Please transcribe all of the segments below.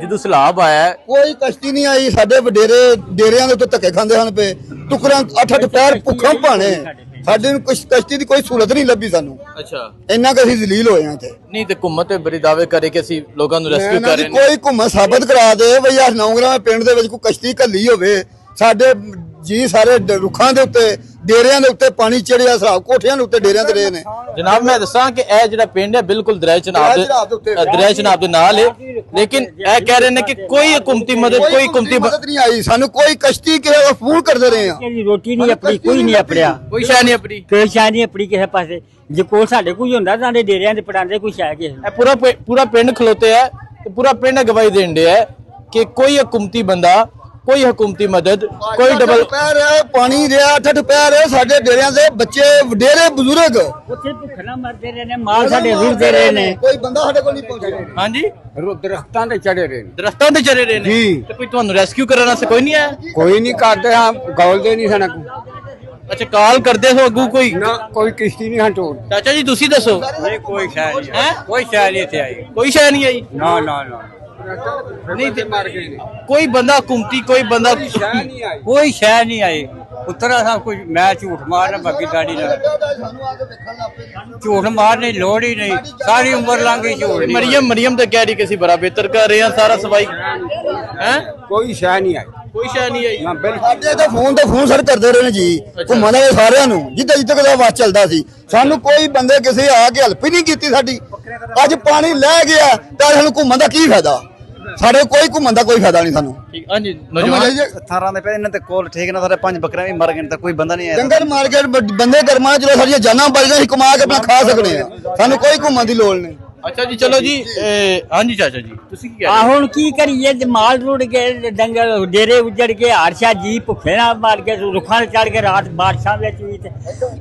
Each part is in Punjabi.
ਜਦੋਂ ਸਲਾਬ ਆਇਆ ਕੋਈ ਕਸ਼ਤੀ ਨਹੀਂ ਆਈ। ਸਾਡੇ ਡੇਰਿਆਂ ਦੇ ਉੱਤੇ ਧੱਕੇ ਖਾਂਦੇ ਹਨ ਪਏ, ਟੁਕਰਾਂ 8-8 ਪੈਰ ਭੁੱਖਾਂ ਭਾਣੇ। ਸਾਡੇ ਨੂੰ ਕਸ਼ਤੀ ਦੀ ਕੋਈ ਸਹੂਲਤ ਨਹੀਂ ਲੱਭੀ ਸਾਨੂੰ। ਅੱਛਾ, ਇੰਨਾ ਕਿ ਅਸੀਂ ਜ਼ਲੀਲ ਹੋਏ ਹਾਂ ਇੱਥੇ। ਨਹੀਂ ਤੇ ਘੁੰਮਤ ਤੇ ਬੜੀ ਦਾਅਵੇ ਕਰੇ ਕਿ ਅਸੀਂ ਲੋਕਾਂ ਨੂੰ ਰੈਸਕਿਊ ਕਰ ਰਹੇ ਨੇ। ਕੋਈ ਘੁੰਮਤ ਸਾਬਤ ਕਰਾ ਦੇ ਬਈ ਆ ਨੌਂਗਰਾਂ ਪਿੰਡ ਦੇ ਵਿੱਚ ਕੋਈ ਕਸ਼ਤੀ ਘੱਲੀ ਹੋਵੇ। ਸਾਡੇ ਜੀ ਸਾਰੇ ਰੁੱਖਾਂ ਦੇ ਉੱਤੇ ਡੇਰਿਆਂ ਦੇ ਉੱਤੇ ਪਾਣੀ ਚੜਿਆ, ਸਰਾਬ ਕੋਠਿਆਂ ਦੇ ਉੱਤੇ ਡੇਰਿਆਂ ਤੇ ਰਹੇ ਨੇ। ਜਨਾਬ ਮੈਂ ਦੱਸਾਂ ਕਿ ਇਹ ਜਿਹੜਾ ਪਿੰਡ ਹੈ ਬਿਲਕੁਲ ਦਰਿਆ ਚਨਾਬ ਦੇ ਨਾਲ ਹੈ, ਲੇਕਿਨ ਇਹ ਕਹਿ ਰਹੇ ਨੇ ਕਿ ਕੋਈ ਹਕੂਮਤੀ ਮਦਦ ਨਹੀਂ ਆਈ। ਸਾਨੂੰ ਕੋਈ ਕਸ਼ਤੀ ਕਿਸੇ ਦਾ ਫੋਨ ਕਰਦੇ ਰਹੇ ਆ। ਰੋਟੀ ਨਹੀਂ ਆਪਣੀ, ਕੋਈ ਨਹੀਂ ਆਪਣਿਆ, ਕੋਈ ਸ਼ੈ ਨਹੀਂ ਆਪਣੀ, ਕੋਈ ਸ਼ੈ ਨਹੀਂ ਆਪਣੀ ਕਿਸੇ ਪਾਸੇ। ਜੇ ਕੋਲ ਸਾਡੇ ਕੋਈ ਹੁੰਦਾ ਤਾਂ ਸਾਡੇ ਡੇਰਿਆਂ ਦੇ ਪੜਾਂਦੇ ਕੋਈ ਸ਼ੈ ਕਿਸੇ। ਇਹ ਪੂਰਾ ਪਿੰਡ ਖਲੋਤੇ ਹੈ ਤੇ ਪੂਰਾ ਪਿੰਡ ਗਵਾਹੀ ਦੇਣ ਡਿਆ ਹੈ ਕਿ ਕੋਈ ਹਕੂਮਤੀ ਬੰਦਾ, ਕੋਈ ਹਕੂਮਤੀ ਮਦਦ, ਕੋਈ ਡਬਲ ਪਾਣੀ ਰਿਹਾ 8-8 ਪੈਰ ਸਾਡੇ ਡੇਰਿਆਂ ਦੇ ਬੱਚੇ, ਵਡੇਰੇ ਬਜ਼ੁਰਗ ਉੱਥੇ ਭੁੱਖ ਨਾਲ ਮਰਦੇ ਰਹੇ ਨੇ, ਮਾਲ ਸਾਡੇ ਰੁੜਦੇ ਰਹੇ ਨੇ। ਕੋਈ ਬੰਦਾ ਸਾਡੇ ਕੋਲ ਨਹੀਂ ਪਹੁੰਚਿਆ। ਹਾਂਜੀ, ਦਰਖਤਾਂ ਤੇ ਚੜੇ ਰਹੇ ਨੇ, ਦਰਖਤਾਂ ਤੇ ਚੜੇ ਰਹੇ ਨੇ ਤੇ ਕੋਈ ਤੁਹਾਨੂੰ ਰੈਸਕਿਊ ਕਰਨ ਵਾਸਤੇ ਕੋਈ ਨਹੀਂ ਆਇਆ? ਕੋਈ ਨਹੀਂ ਕਰਦੇ ਹਾਂ, ਗੌਲਦੇ ਨਹੀਂ ਸਨ ਕੋ। ਅੱਛਾ, ਕਾਲ ਕਰਦੇ ਹੋ ਅੱਗੂ ਕੋਈ? ਨਾ ਕੋਈ ਕਿਸ਼ਤੀ ਨਹੀਂ ਹਟੋੜ। ਚਾਚਾ ਜੀ ਤੁਸੀਂ ਦੱਸੋ। ਨਹੀਂ ਕੋਈ ਸ਼ੈ ਨਹੀਂ ਹੈ, ਕੋਈ ਸ਼ੈ ਨਹੀਂ ਇੱਥੇ ਆਈ। ਕੋਈ ਸ਼ੈ ਨਹੀਂ ਆਈ? ਨਾ ਨਾ ਨਾ ਨਹੀਂ ਤੇ ਮਰ ਗਏ ਨੇ, ਕੋਈ ਬੰਦਾ ਹਕੂਮਤੀ, ਕੋਈ ਬੰਦਾ ਸ਼ੈ ਨਹੀਂ ਆਈ, ਕੋਈ ਸ਼ੈ ਨਹੀਂ ਆਈ। ਉਤਰਾ ਸਭ ਕੁਝ ਮੈਂ ਝੂਠ ਮਾਰਨਾ ਬਾਕੀ ਦਾੜੀ ਨਾਲ ਝੂਠ ਮਾਰਨੇ ਲੋੜ ਹੀ ਨਹੀਂ। ਸਾਰੀ ਉਮਰ ਲੰਘ ਗਈ ਝੂਠ ਨਹੀਂ। ਮਰੀਮ ਤੇ ਕਹਿ ਰਹੀ ਕਿ ਅਸੀਂ ਬੜਾ ਬਿਹਤਰ ਕਰ ਰਹੇ ਹਾਂ ਸਾਰਾ ਸਫਾਈ। ਹੈ, ਕੋਈ ਸ਼ੈ ਨਹੀਂ ਆਈ, ਕੋਈ ਸ਼ੈ ਨਹੀਂ ਆਈ। ਨਾ ਬਿਲਕੁਲ। ਸਾਡੇ ਤਾਂ ਫੋਨ ਸਰ ਕਰਦੇ ਰਹੇ ਨੇ ਜੀ, ਘੁੰਮਣ ਵਾਲੇ ਸਾਰਿਆਂ ਨੂੰ, ਜਿੱਦਾਂ ਦਾ ਵਾਚ ਚੱਲਦਾ ਸੀ। ਸਾਨੂੰ ਕੋਈ ਬੰਦੇ ਕਿਸੇ ਆ ਕੇ ਹੈਲਪ ਹੀ ਨਹੀਂ ਕੀਤੀ ਸਾਡੀ। ਅੱਜ ਪਾਣੀ ਲੈ ਗਿਆ ਤਾਂ ਸਾਨੂੰ ਘੁੰਮਣ ਦਾ ਕੀ ਫਾਇਦਾ? ਸਾਡੇ ਕੋਈ ਘੁੰਮਣ ਦਾ ਕੋਈ ਫਾਇਦਾ ਨਹੀਂ ਸਾਨੂੰ। ਹਾਂਜੀ, ਨੌਜਵਾਨ 18 ਦੇ ਪਏ ਇਹਨਾਂ ਤੇ ਕੋਲ ਠੀਕ ਨਾ, ਸਾਰੇ 5 ਬੱਕਰੇ ਵੀ ਮਰ ਗਏ ਤਾਂ ਕੋਈ ਬੰਦਾ ਨਹੀਂ ਆਇਆ। ਡੰਗਰ ਮਾਰ ਕੇ ਬੰਦੇ ਕਰਮਾ ਚਲੋ ਸਾਡੀਆਂ ਜਾਨਾਂ ਬਚ ਜਾਣ, ਅਸੀਂ ਕਮਾ ਕੇ ਆਪਣਾ ਖਾ ਸਕਨੇ ਆ। ਸਾਨੂੰ ਕੋਈ ਘੁੰਮਣ ਦੀ ਲੋੜ ਨਹੀਂ। ਅੱਛਾ ਜੀ, ਚਲੋ ਜੀ। ਹਾਂਜੀ ਚਾਚਾ ਜੀ, ਤੁਸੀਂ ਕੀ ਕਹਿ ਆ ਰਹੇ ਹੁਣ ਕੀ ਕਰੀਏ? ਮਾਲ ਰੁੜ ਗਏ, ਡੰਗਰ ਡੇਰੇ ਉੱਜੜ ਕੇ, ਹਾਰਸ਼ਾ ਜੀ ਭੁੱਖੇ ਨਾਲ ਮਾਰ ਕੇ, ਰੁੱਖਾਂ ਚੜ ਕੇ ਰਾਤ ਬਾਰਿਸ਼ਾਂ ਵਿੱਚ ਵੀ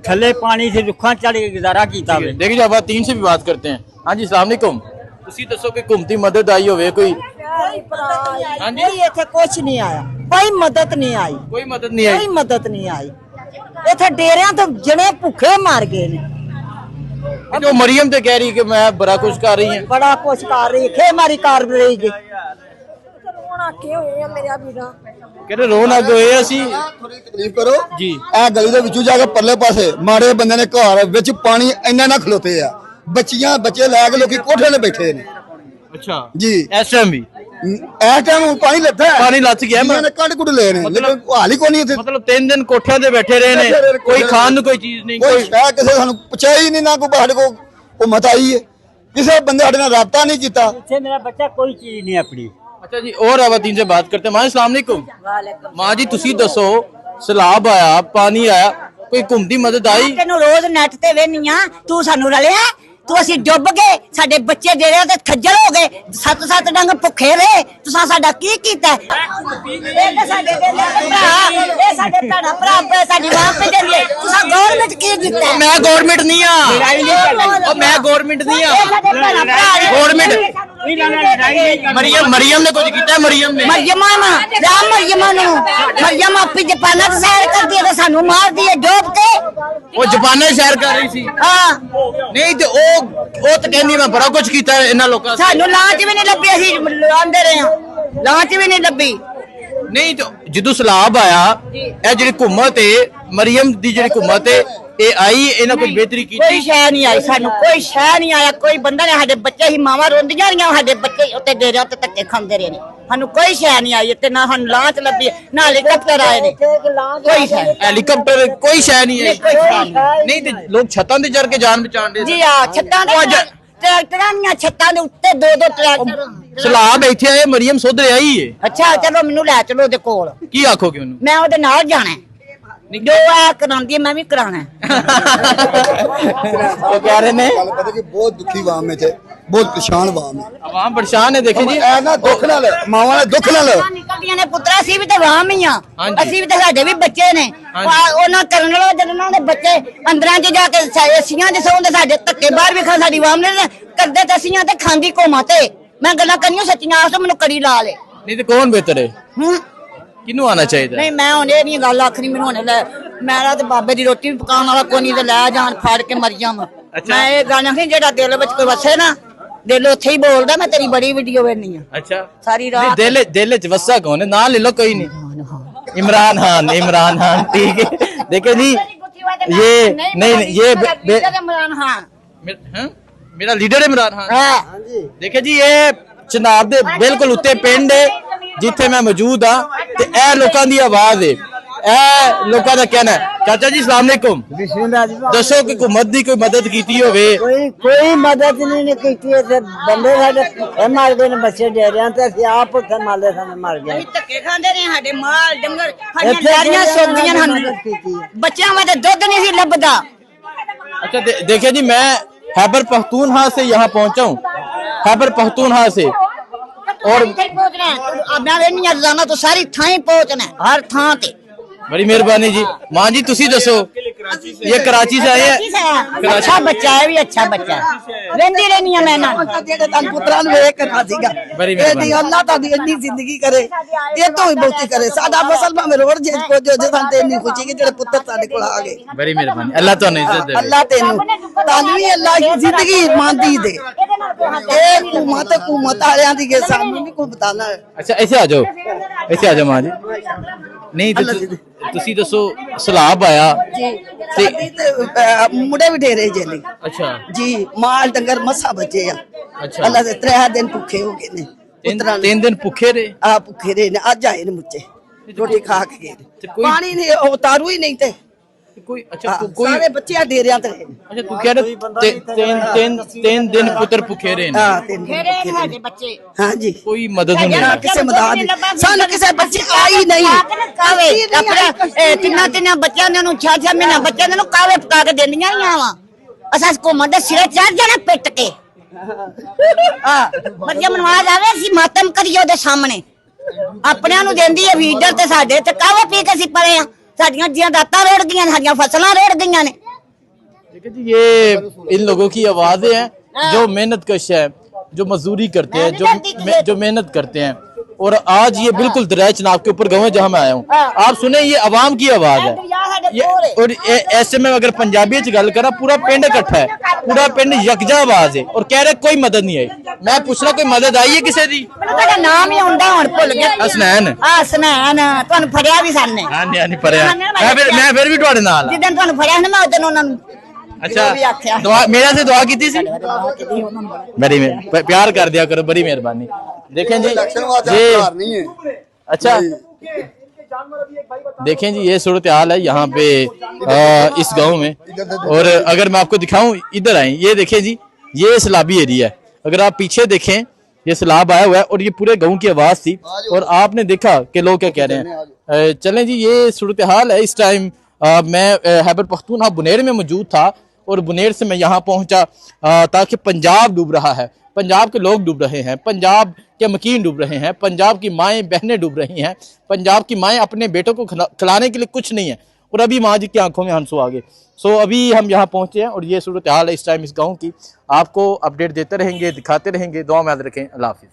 ਥੱਲੇ ਪਾਣੀ से रुखा चढ़ के गुजारा किया। देखिए जब आप 3 से भी बात करते हैं। हाँ जी, अस्सलाम वालेकुम। ਤੁਸੀਂ ਦੱਸੋ ਕਿ ਘੁੰਮਤੀ ਮਦਦ ਆਈ ਹੋਵੇ ਕੋਈ? ਹਾਂਜੀ, ਇੱਥੇ ਕੁਛ ਨਹੀਂ ਆਇਆ, ਕੋਈ ਮਦਦ ਨਹੀਂ ਆਈ, ਕੋਈ ਮਦਦ ਨਹੀਂ ਆਈ, ਕੋਈ ਮਦਦ ਨਹੀਂ ਆਈ। ਇੱਥੇ ਡੇਰਿਆਂ ਤੋਂ ਜਣੇ ਭੁੱਖੇ ਮਰ ਗਏ ਨੇ। जो मरियम तो कह रही कि मैं बड़ा कुछ कर रही है, ਬੜਾ ਕੁਛ ਕਰ ਰਹੀ, ਖੇ ਮਾਰੀ ਕਰ ਰਹੀ ਜੀ। कहते रोन अग होए ਅਸੀਂ। ਥੋੜੀ ਤਕਲੀਫ ਕਰੋ ਜੀ। ਇਹ ਗਲੀ ਦੇ ਵਿੱਚੋਂ ਜਾ ਕੇ ਪਰਲੇ ਪਾਸੇ ਮਾੜੇ ਬੰਦੇ ਨੇ ਘਰ ਵਿੱਚ ਪਾਣੀ ਇੰਨਾ ਨਾ ਖਲੋਤੇ ਆ, ਬੱਚੇ ਲੈ ਕੇ ਲੋਕੀ ਕੋਠੇ ਤੇ ਬੈਠੇ ਨੇ। अच्छा ਜੀ ਇਸ ਟਾਈਮ ਵੀ ਇਸ ਟਾਈਮ ਹੁਣ ਪਾਣੀ ਲੱਥਾ ਹੈ, ਪਾਣੀ ਲੱਥ ਗਿਆ। ਇਹਨਾਂ ਨੇ ਕੱਢ ਕੁੱਟ ਲਏ ਨੇ, ਲੇਕਿਨ ਹਾਲ ਹੀ ਕੋਈ ਨਹੀਂ ਇੱਥੇ। मतलब 3 दिन ਕੋਠਿਆਂ ਤੇ ਬੈਠੇ ਰਹੇ ਨੇ, ਕੋਈ ਖਾਣ ਨੂੰ ਕੋਈ ਚੀਜ਼ ਨਹੀਂ, ਕੋਈ ਸ਼ਾਇਦ ਕਿਸੇ ਸਾਨੂੰ ਪੁੱਛਿਆ ਹੀ ਨਹੀਂ, ਨਾ ਕੋਈ ਸਾਡੇ ਕੋਲ ਹੁਕਮਤ ਆਈ ਹੈ, ਕਿਸੇ ਬੰਦੇ ਸਾਡੇ ਨਾਲ ਰਾਬਤਾ ਨਹੀਂ ਕੀਤਾ। ਇੱਥੇ ਮੇਰਾ ਬੱਚਾ ਕੋਈ ਚੀਜ਼ ਨਹੀਂ ਆਪਣੀ। अच्छा जी, और अवतीन से बात करते हैं। माँ अस्सलाम वालेकुम। माँ जी तुसी दसो, सैलाब आया, पानी आया, कोई घुमती मदद आई? ਤੈਨੂੰ ਰੋਜ਼ ਨੈਟ ਤੇ ਵੇਖਨੀ ਆ, ਤੂੰ ਸਾਨੂੰ ਰਲਿਆ, ਤੂੰ ਅਸੀਂ ਡੁੱਬ ਗਏ, ਸਾਡੇ ਬੱਚੇ ਜਿਹੜੇ ਤੇ ਖੱਜਲ ਹੋ ਗਏ, 7-7 ਡੰਗ ਭੁੱਖੇ ਰਹੇ। ਤੁਸੀਂ ਸਾਡਾ ਕੀ ਕੀਤਾ? ਇਹ ਤਾਂ ਸਾਡੇ ਭਰਾ, ਇਹ ਸਾਡੇ ਭਰਾ ਸਾਡੀ ਮਾਂ ਪੇ ਦੇ ਲਈ ਤੁਸੀਂ ਗਵਰਨਮੈਂਟ ਕੀ ਦਿੱਤਾ? मैं गवर्नमेंट नहीं हाँ, मैं गवर्नमेंट नहीं हाँ। गवर्नमेंट मरियम ने कुछ किया? मरियम ने ਮਰੀਮ ਆਪੀ ਜਪਾਨਾਂ ਤੇ ਸੈਰ ਕਰਦੀ ਹੈ ਤੇ ਸਾਨੂੰ ਮਾਰਦੀ ਹੈ ਡੋਬ ਕੇ। वो जापान सैर कर रही थी। ਹਾਂ, नहीं तो वो तो कहनी मैं बड़ा कुछ किया इन्होंने लोगों से। ਸਾਨੂੰ ਲਾਂਚ ਵੀ ਨਹੀਂ ਲੱਭੀ, ਅਸੀਂ ਲਾਉਂਦੇ ਰਹੇ ਹਾਂ, ਲਾਂਚ ਵੀ ਨਹੀਂ ਲੱਭੀ। नहीं तो ਜਦੋਂ ਸਲਾਬ ਆਇਆ, ਇਹ ਜਿਹੜੀ ਘੁੰਮਤ ਹੈ ਮਰੀਮ ਦੀ, ਜਿਹੜੀ ਘੁੰਮਤ ਹੈ ਇਹ ਆਈ, ਇਹਨਾਂ ਕੋਈ ਬਿਹਤਰੀ ਕੋਈ ਕੀਤੀ? ਸ਼ੈ ਨਹੀਂ ਆਈ, ਸਾਨੂੰ ਕੋਈ ਸ਼ੈ ਨਹੀਂ ਆਇਆ, ਕੋਈ ਬੰਦਾ ਨਹੀਂ। ਸਾਡੇ ਬੱਚੇ ਹੀ ਮਾਵਾਂ ਰੋਂਦੀਆਂ ਰਹੀਆਂ, ਸਾਡੇ ਬੱਚੇ ਉੱਤੇ ਡੇਰਿਆਂ ਤੇ ਧੱਕੇ ਖਾਂਦੇ ਰਹੇ ਨੇ। ਸਾਨੂੰ ਕੋਈ ਸ਼ੈ ਨਹੀਂ ਆਈ ਤੇ ਨਾ ਸਾਨੂੰ ਲਾਂਚ ਲੱਭੀ, ਨਾ ਹੈਲੀਕਾਪਟਰ ਆਏ ਨੇ, ਕੋਈ ਸ਼ੈ। ਹੈਲੀਕਾਪਟਰ ਕੋਈ ਸ਼ੈ ਨਹੀਂ ਹੈ। ਨਹੀਂ ਤੇ ਲੋਕ ਛੱਤਾਂ ਤੇ ਚੜ ਕੇ ਜਾਨ ਬਚਾਉਣ ਦੇ। ਜੀ ਆ ਛੱਤਾਂ ਦੇ ਟਰੈਕਟਰਾਂ ਦੀਆਂ ਛੱਤਾਂ ਦੇ ਉੱਤੇ 2-2 ਟਰੈਕਟਰ। ਸਲਾਬ ਇੱਥੇ ਆਏ, ਮਰੀਮ ਸੁਧਰ ਆਈ ਹੈ। ਅੱਛਾ ਚਲੋ ਮੈਨੂੰ ਲੈ ਚਲੋ ਉਹਦੇ ਕੋਲ, ਕੀ ਆਖੋਗੇ ਉਹਨੂੰ? ਮੈਂ ਉਹਦੇ ਨਾਲ ਜਾਣਾ। ਜੋ ਆ ਕਰਾਉਂਦੀ ਹੈ ਮੈਂ ਵੀ ਕਰਾਣਾ। ਉਹ ਕਹਿ ਰਹੇ ਨੇ ਗੱਲ ਪਤਾ ਕਿ ਬਹੁਤ ਦੁਖੀ ਵਾਮ ਇੱਥੇ, ਬਹੁਤ ਪਰੇਸ਼ਾਨ ਵਾਮ ਹੈ। ਆਵਾਮ ਪਰੇਸ਼ਾਨ ਹੈ। ਦੇਖੀ ਜੀ, ਇਹ ਨਾ ਦੁੱਖ ਨਾਲ, ਮਾਵਾਂ ਨੇ ਦੁੱਖ ਨਾਲ ਨਿਕਲਦੀਆਂ ਨੇ ਪੁੱਤਰਾ, ਅਸੀਂ ਵੀ ਤੇ ਵਾਮ ਹੀ ਆ, ਹਾਂਜੀ। ਅਸੀਂ ਵੀ ਤੇ ਸਾਡੇ ਵੀ ਬੱਚੇ ਨੇ। ਉਹਨਾਂ ਕਰਨ ਵਾਲਾ ਜਦੋਂ ਉਹਨਾਂ ਦੇ ਬੱਚੇ ਅੰਦਰਾਂ 'ਚ ਜਾ ਕੇ ਏਸੀਆਂ 'ਚ ਸੌਂਦੇ, ਸਾਡੇ ਧੱਕੇ ਬਾਹਰ ਵੀ ਖਾ, ਸਾਡੀ ਵਾਮ ਨੇ ਕਰਦੇ ਤੇ ਅਸੀਂ ਤੇ ਖਾਂਦੀ ਘੋਮਾਂ ਤੇ। ਮੈਂ ਗੱਲਾਂ ਕਰੀਆਂ ਸੱਚੀਆਂ, ਆਸ ਮੈਨੂੰ ਕੜੀ ਲਾ ਲੇ। ਨਹੀਂ ਤੇ ਕੌਣ ਬਿਹਤਰ ਹੈ? ਕਿਹਨੂੰ ਆਣਾ ਚਾਹੀਦਾ? ਨਹੀਂ ਮੈਂ ਹੁਣ ਇਹ ਨਹੀਂ ਗੱਲ ਆਖਰੀ, ਮੈਨੂੰ ਹੁਣ ਲੈ ਮੇਰਾ ਤੇ ਬਾਬੇ ਦੀ ਰੋਟੀ ਵੀ ਪਕਾਉਣ ਵਾਲਾ ਕੋਈ ਨਹੀਂ ਤੇ ਲੈ ਜਾਣ ਫਾੜ ਕੇ ਮਰ ਜਾਵਾਂ। ਮੈਂ ਇਹ ਗੱਲ ਆਖੀ, ਜਿਹੜਾ ਦਿਲ ਵਿੱਚ ਕੋਈ ਵਸੇ ਨਾ, ਦਿਲ ਉੱਥੇ ਹੀ ਬੋਲਦਾ। ਮੈਂ ਤੇਰੀ ਬੜੀ ਵੀਡੀਓ ਵੇਖਣੀ ਆ अच्छा ਸਾਰੀ नहीं, ਰਾਤ। दिल च वस्सा कौन है? नाम ले लो कोई नहीं। इमरान खान ठीक है। देखिए जी ये नहीं ये इमरान खान हाँ? मेरा लीडर इमरान खान। हाँ देखिए जी ये चनाब दे बिल्कुल उत्ते पिंड है जिथे मैं मौजूद हाँ ते ए लोकां दी आवाज है, ए लोकां दा कहना है। चाचा जी सलाम अलैकुम, दसो कि हुकूमत दी कोई मदद कीती होवे? कोई मदद नहीं की। बंदे साडे मारदे ने बच्चे डेरियां ते ਅਸੀਂ ਆਪ ਉੱਥੇ ਮਾਲੇ ਸਾਨੇ ਮਰ ਗਏ। ਅਸੀਂ ਧੱਕੇ ਖਾਂਦੇ ਰਹੇ, ਸਾਡੇ ਮਾਲ ਡੰਗਰ ਸਾਡੀਆਂ ਡੈਰੀਆਂ ਸੁੱਕ ਗਈਆਂ ਸਾਨੂੰ, ਬੱਚਿਆਂ ਵਾਸਤੇ ਦੁੱਧ ਨਹੀਂ ਸੀ ਲੱਭਦਾ। अच्छा देखिए जी मैं खैबर पख्तूनख्वा से यहाँ पहुंचा हूँ, खैबर पख्तूनख्वा से। और अपना नहीं रोजाना तो सारी थां ही पहुंचना है, हर थां ते। बड़ी मेहरबानी जी। मां जी तुसी दसो, ये कराची से आए हैं? अच्छा बच्चा है, भी अच्छा बच्चा है। वेंदी रहनी है मैं ना ਜਿਹੜੇ ਤੁਹਾਨੂੰ ਪੁੱਤਰਾਂ ਨੂੰ ਵੇਖ ਕਰਨਾ ਸੀਗਾ। ਬੜੀ ਇਹਦੀ ਅੱਲਾਹ ਤੁਹਾਡੀ ਇੰਨੀ ਜ਼ਿੰਦਗੀ ਕਰੇ, ਇਹ ਤੋਂ ਹੀ ਬਹੁਤੀ ਕਰੇ। ਸਾਡਾ ਫਸਲ ਭਾਵੇਂ ਰੋੜ ਜੇ ਕੁਝ ਹੋ ਜੇ, ਸਾਨੂੰ ਤੇ ਇੰਨੀ ਖੁਸ਼ੀ ਕਿ ਜਿਹੜੇ ਪੁੱਤਰ ਸਾਡੇ ਕੋਲ ਆ ਗਏ। बड़ी मेहरबानी, अल्लाह तो इज्जत दे। ਅੱਲਾਹ ਤੁਹਾਨੂੰ ਵੀ ਅੱਲਾਹ ਦੀ ਜ਼ਿੰਦਗੀ ਮੰਨਦੀ ਦੇ। ਇਹ ਹਕੂਮਤ ਵਾਲਿਆਂ ਦੀ ਗੇ ਸਾਨੂੰ ਨਹੀਂ ਕੋਈ ਬਤਾਨਾ। अच्छा ऐसे आ जाओ मां जी। नहीं तुसी दसो सलाब आया ते ਸਾਡੀ ਤੇ ਮੁੰਡੇ ਵੀ ਢੇਰੇ ਜੇਲੇ अच्छा ਜੀ, ਮਾਲ ਡੰਗਰ ਮੱਸਾ ਬਚੇ ਆ। ਅੱਛਾ। ਅੱਲਾਹ ਦੇ 3 ਦਿਨ ਭੁੱਖੇ ਹੋ ਗਏ ਨੇ ਪੁੱਤਰਾਂ ਨੇ। 3 दिन भुखे रहे? ਆ ਭੁੱਖੇ ਰਹੇ ਨੇ, ਅੱਜ ਆਏ ਨੇ ਮੁੱਚੇ ਰੋਟੀ ਖਾ ਕੇ ਗਏ ਤੇ ਨੇ। ਕੋਈ- ਪਾਣੀ ਨਹੀਂ ਉਹ ਤਾਰੂ ਹੀ ਨਹੀਂ ਤੇ कोई अच्छा ਹਾਂ, कोई ਸਾਰੇ ਬੱਚੇ ਡੇਰਿਆਂ ਤੇ ਰਹੇ ਨੇ। अच्छा तू कह रहे 3 दिन पुत्र भुखे रहे ने, ਹਾਂ ਤਿੰਨ ਦਿਨ फेरे ਭੁੱਖੇ ਰਹੇ ਸਾਡੇ ਬੱਚੇ ਨੇ। ਹਾਂ ਜੀ, कोई मदद ਨਾ नहीं। ਕਿਸੇ ਮਦਦ ਨਹੀਂ। ਸਾਨੂੰ ਕਿਸੇ ਬੱਚੇ ਆਈ ਨਹੀਂ। ਕਾਵੇ ਆਪਣੇ ਤਿੰਨਾਂ ਬੱਚਿਆਂ ਨੂੰ 6 ਮਹੀਨਾ ਬੱਚਿਆਂ ਨੂੰ ਕਾਵੇ ਪਕਾ ਕੇ ਦਿੰਦੀਆਂ ਹੀ ਆਵਾਂ। ਅਸਾਂ ਘੁੰਮਣ ਦੇ ਸਿਰੇ ਚੜ ਜਾਣਾ ਪਿੱਟ ਕੇ। ਮਰੀਮ ਨਵਾਜ਼ ਆਵੇ ਅਸੀਂ ਮਾਤਮ ਕਰੀਏ ਉਹਦੇ ਸਾਹਮਣੇ। ਆਪਣਿਆਂ ਨੂੰ ਦਿੰਦੀ ਹੈ ਫੀਡਰ ਤੇ ਸਾਡੇ ਤੇ ਕਾਵੇ ਪੀ ਕੇ ਅਸੀਂ ਪਰੇ ਆ। ਸਾਡੀਆਂ ਜੀਆਂ ਦਾਤਾਂ ਰੋੜ ਗਈਆਂ, ਸਾਡੀਆਂ ਫਸਲਾਂ ਰੋੜ ਗਈਆਂ ਨੇ। देखिए जी ये इन लोगों की आवाजें हैं जो मेहनत कश है, जो मजदूरी करते हैं, जो मेहनत करते हैं। और आज ये बिल्कुल दरिया चनाब के ऊपर गाँव है जहाँ मैं आया हूँ। आप सुने ये अवाम की आवाज है ये। और ऐसे में अगर पंजाबी च गल करा, पूरा पिंड इकट्ठा है, पूरा पिंड यकजा आवाज है और कह रहे कोई मदद नहीं आई। मैं पूछना कोई मदद आई है किसी दी? ਤੁਹਾਡਾ ਨਾਮ ਹੀ ਆਉਂਦਾ ਹੁਣ ਭੁੱਲ ਗਿਆ। ਹਸਨੈਨ। ਹਸਨੈਨ ਤੁਹਾਨੂੰ ਫੜਿਆ ਵੀ ਸਾਨੇ। हाँ नहीं पढ़िया मैं फिर भी तुहाडे नाल। ਜਿੱਦਣ ਤੁਹਾਨੂੰ ਫੜਿਆ ਨਾ ਮੈਂ ਉਦੋਂ ਉਹਨਾਂ ਨੂੰ अच्छा भी आख्या। दुआ मेरा से दुआ की सी। बड़ी प्यार कर दिया करो, बड़ी मेहरबानी। देखें जी नहीं है। अच्छा देखें जी ये सूरत हाल है यहाँ पे इस गांव में। और अगर मैं आपको दिखाऊं, इधर आए, ये देखें जी ये सैलाबी एरिया है। अगर आप पीछे देखें ये सैलाब आया हुआ है और ये पूरे गांव की आवाज थी। और आपने देखा कि लोग क्या कह रहे हैं। चलें जी ये सूरत हाल है इस टाइम। मैं खैबर पख्तूनख्वा बुनेर में मौजूद था और बुनेर से मैं यहाँ पहुँचा ताकि पंजाब डूब रहा है, पंजाब के लोग डूब रहे हैं, पंजाब के मकीन डूब रहे हैं, पंजाब की माएँ बहनें डूब रही हैं, पंजाब की माएँ अपने बेटों को खिलाने के लिए कुछ नहीं है। और अभी माँ जी की आंखों में आंसू आ गए। सो अभी हम यहाँ पहुँचे हैं और ये सूरत हाल है इस टाइम इस गाँव की। आपको अपडेट देते रहेंगे, दिखाते रहेंगे। दुआ में याद रखें। अल्लाह हाफिज़।